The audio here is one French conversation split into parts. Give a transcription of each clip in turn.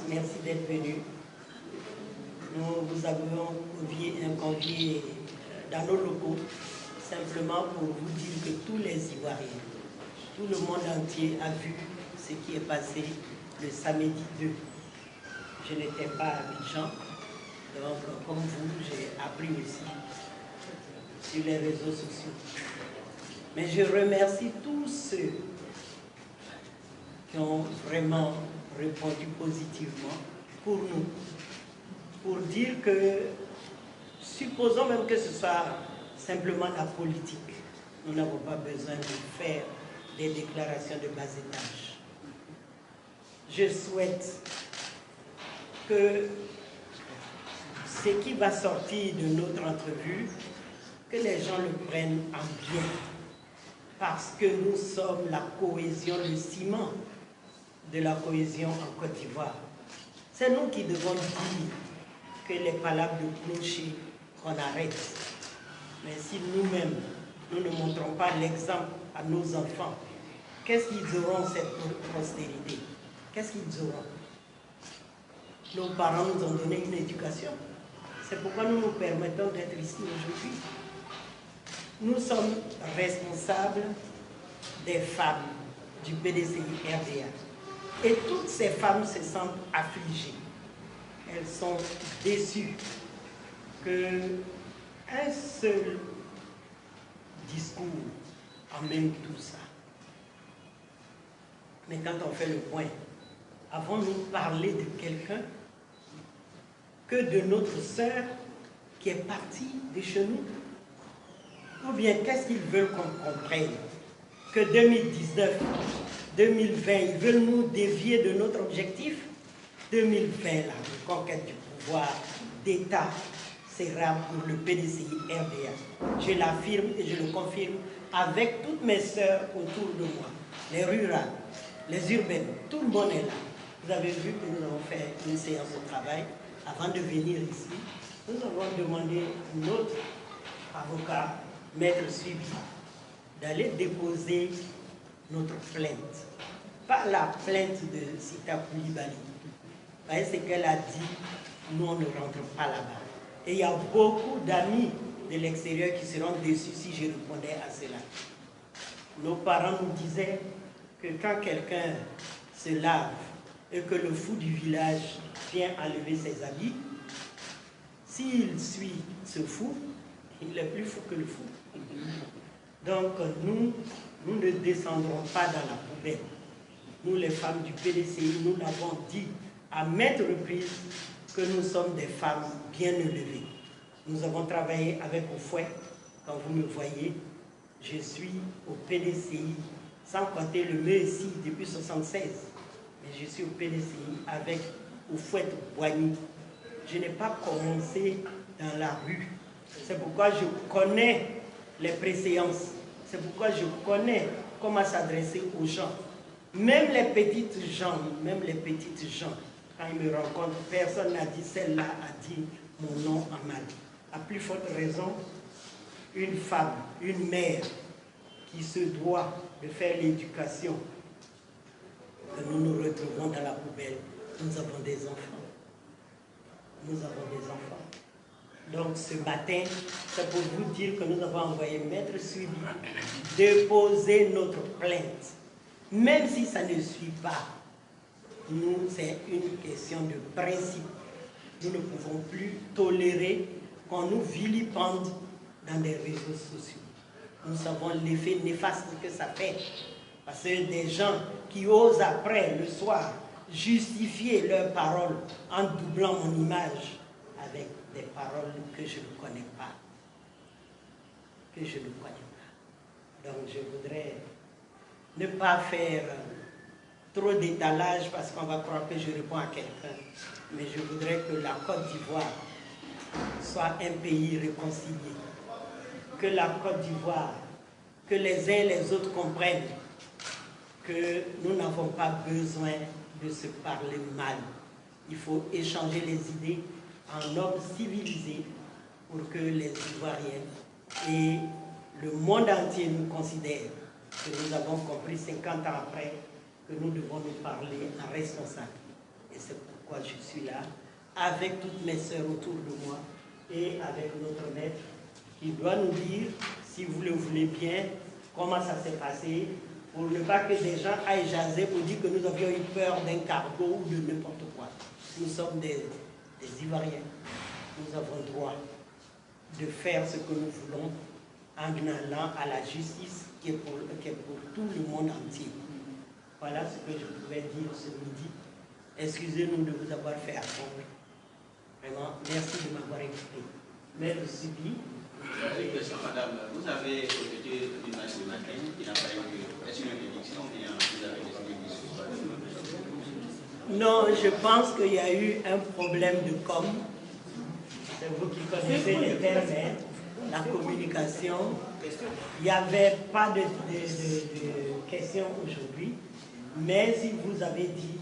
merci d'être venu. Nous vous avons convié dans nos locaux, simplement pour vous dire que tous les Ivoiriens, tout le monde entier a vu ce qui est passé le samedi 2. Je n'étais pas à Abidjan, donc comme vous, j'ai appris aussi sur les réseaux sociaux. Mais je remercie tous ceux qui ont vraiment répondu positivement pour nous, pour dire que, supposons même que ce soit simplement la politique, nous n'avons pas besoin de faire des déclarations de bas étage. Je souhaite que ce qui va sortir de notre entrevue, que les gens le prennent en bien, parce que nous sommes la cohésion, le ciment de la cohésion en Côte d'Ivoire. C'est nous qui devons dire que les palabres de clocher, qu'on arrête. Mais si nous-mêmes, nous ne montrons pas l'exemple à nos enfants, qu'est-ce qu'ils auront cette postérité? Qu'est-ce qu'ils auront? Nos parents nous ont donné une éducation. C'est pourquoi nous nous permettons d'être ici aujourd'hui. Nous sommes responsables des femmes du PDCI RDA. Et toutes ces femmes se sentent affligées. Elles sont déçues qu'un seul discours emmène tout ça. Mais quand on fait le point, avons-nous parlé de quelqu'un que de notre sœur qui est partie de chez nous? Ou bien qu'est-ce qu'ils veulent qu'on comprenne? Que 2019, 2020, ils veulent nous dévier de notre objectif? 2020, la conquête du pouvoir d'État sera pour le PDCI RDA. Je l'affirme et je le confirme avec toutes mes sœurs autour de moi, les rurales, les urbaines, tout le monde est là. Vous avez vu que nous avons fait une séance de travail. Avant de venir ici, nous avons demandé à notre avocat, Maître Suivi, d'aller déposer notre plainte. Pas la plainte de Sita Koulibaly. Vous voyez ce qu'elle a dit, nous on ne rentre pas là-bas. Et il y a beaucoup d'amis de l'extérieur qui seront déçus si je répondais à cela. Nos parents nous disaient que quand quelqu'un se lave et que le fou du village vient enlever ses habits, s'il suit ce fou, il est plus fou que le fou. Donc nous ne descendrons pas dans la poubelle. Nous, les femmes du PDCI, nous l'avons dit à maintes reprises que nous sommes des femmes bien élevées. Nous avons travaillé avec Oufouet. Quand vous me voyez, je suis au PDCI, sans compter le MESI depuis 1976. Mais je suis au PDCI avec Oufouet Boigny. Je n'ai pas commencé dans la rue. C'est pourquoi je connais les préséances. C'est pourquoi je connais comment s'adresser aux gens. Même les petites gens, quand ils me rencontrent, personne n'a dit celle-là a dit mon nom en mal. À plus forte raison, une femme, une mère qui se doit de faire l'éducation, que nous nous retrouvons dans la poubelle. Nous avons des enfants. Nous avons des enfants. Donc ce matin, c'est pour vous dire que nous avons envoyé Maître Suivi déposer notre plainte. Même si ça ne suit pas, nous, c'est une question de principe. Nous ne pouvons plus tolérer qu'on nous vilipende dans des réseaux sociaux. Nous savons l'effet néfaste que ça fait. Parce que des gens qui osent après, le soir, justifier leurs paroles en doublant mon image avec des paroles que je ne connais pas. Que je ne connais pas. Donc je voudrais ne pas faire trop d'étalage parce qu'on va croire que je réponds à quelqu'un. Mais je voudrais que la Côte d'Ivoire soit un pays réconcilié. Que la Côte d'Ivoire, que les uns et les autres comprennent que nous n'avons pas besoin de se parler mal. Il faut échanger les idées en hommes civilisés pour que les Ivoiriens et le monde entier nous considèrent que nous avons compris 50 ans après que nous devons nous parler en responsable. Et c'est pourquoi je suis là, avec toutes mes sœurs autour de moi et avec notre maître qui doit nous dire, si vous le voulez bien, comment ça s'est passé, pour ne pas que des gens aillent jaser pour dire que nous avions eu peur d'un cargo ou de n'importe quoi. Nous sommes des Ivoiriens. Nous avons le droit de faire ce que nous voulons en allant à la justice qui est pour tout le monde entier. Voilà ce que je pouvais dire ce midi. Excusez-nous de vous avoir fait attendre. Vraiment, merci de m'avoir écouté. Maître Sibi. Une question, madame. Vous avez été une match ce matin, il n'a pas eu. Est-ce une interdiction ou bien vous avez décidé de Non, je pense qu'il y a eu un problème de com. C'est vous qui connaissez les termes, la communication. Il n'y avait pas de questions aujourd'hui, mais si vous avez dit,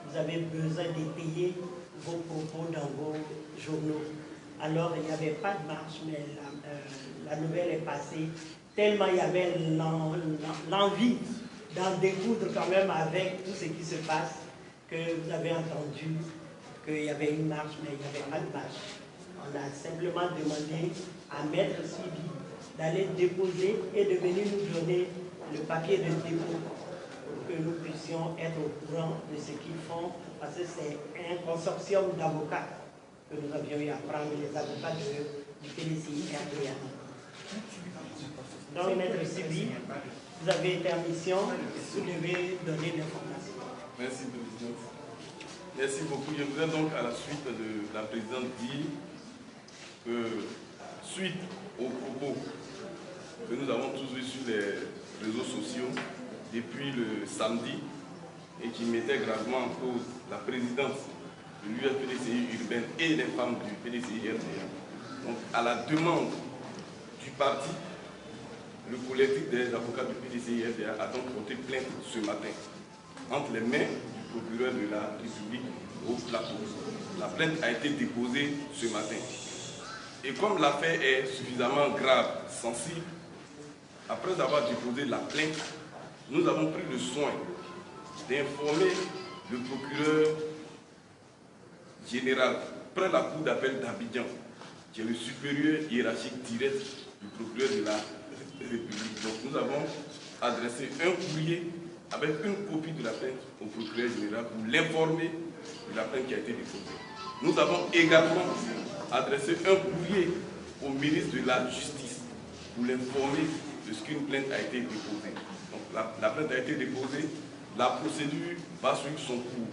vous avez besoin d'étayer vos propos dans vos journaux. Alors, il n'y avait pas de marche, mais la nouvelle est passée. Tellement il y avait l'envie d'en découdre quand même avec tout ce qui se passe, que vous avez entendu qu'il y avait une marche, mais il n'y avait pas de marche. On a simplement demandé à Maître Sibi d'aller déposer et de venir nous donner le papier de dépôt pour que nous puissions être au courant de ce qu'ils font, parce que c'est un consortium d'avocats que nous avions eu à prendre, les avocats du PDCI RDA. Donc, Maître Sibi, vous avez été en mission, vous devez donner l'information. Merci, Président. Merci beaucoup. Je voudrais donc, à la suite de la Présidente, dire que, suite aux propos que nous avons tous vus sur les réseaux sociaux depuis le samedi et qui mettaient gravement en cause la présidence de l'UFPDCI urbaine et les femmes du PDCI RDA. Donc, à la demande du parti, le collectif des avocats du PDCI RDA a donc porté plainte ce matin entre les mains du procureur de la République au plateau. La plainte a été déposée ce matin. Et comme l'affaire est suffisamment grave, sensible, après avoir déposé la plainte, nous avons pris le soin d'informer le procureur général près la cour d'appel d'Abidjan, qui est le supérieur hiérarchique direct du procureur de la République. Donc nous avons adressé un courrier avec une copie de la plainte au procureur général pour l'informer de la plainte qui a été déposée. Nous avons également adressé un courrier au ministre de la Justice pour l'informer de ce qu'une plainte a été déposée. Donc la plainte a été déposée, la procédure va suivre son cours.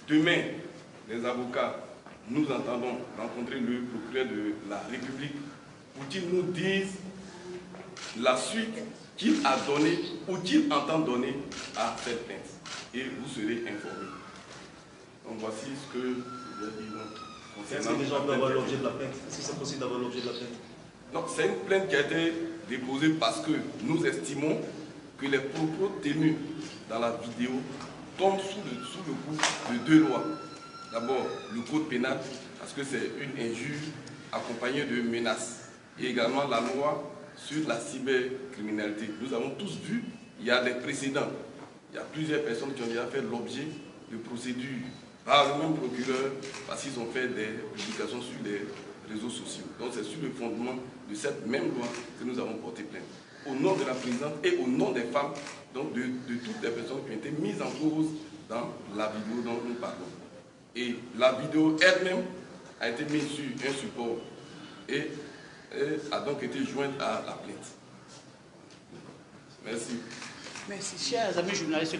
Demain, les avocats, nous entendons rencontrer le procureur de la République pour qu'il nous dise la suite qu'il a donnée ou qu'il entend donner à cette plainte. Et vous serez informés. Donc voici ce que je vais dire. Est-ce que les gens peuvent avoir l'objet de la plainte? Est-ce que c'est possible d'avoir l'objet de la plainte? Non, c'est une plainte qui a été déposée parce que nous estimons que les propos tenus dans la vidéo tombent sous le coup de deux lois. D'abord, le code pénal, parce que c'est une injure accompagnée de menaces. Et également la loi sur la cybercriminalité. Nous avons tous vu, il y a des précédents. Il y a plusieurs personnes qui ont déjà fait l'objet de procédures par le même procureur parce qu'ils ont fait des publications sur les réseaux sociaux. Donc c'est sur le fondement de cette même loi que nous avons porté plainte. Au nom de la présidente et au nom des femmes, donc de toutes les personnes qui ont été mises en cause dans la vidéo dont nous parlons. Et la vidéo elle-même a été mise sur un support et a donc été jointe à la plainte. Merci. Merci, chers amis journalistes.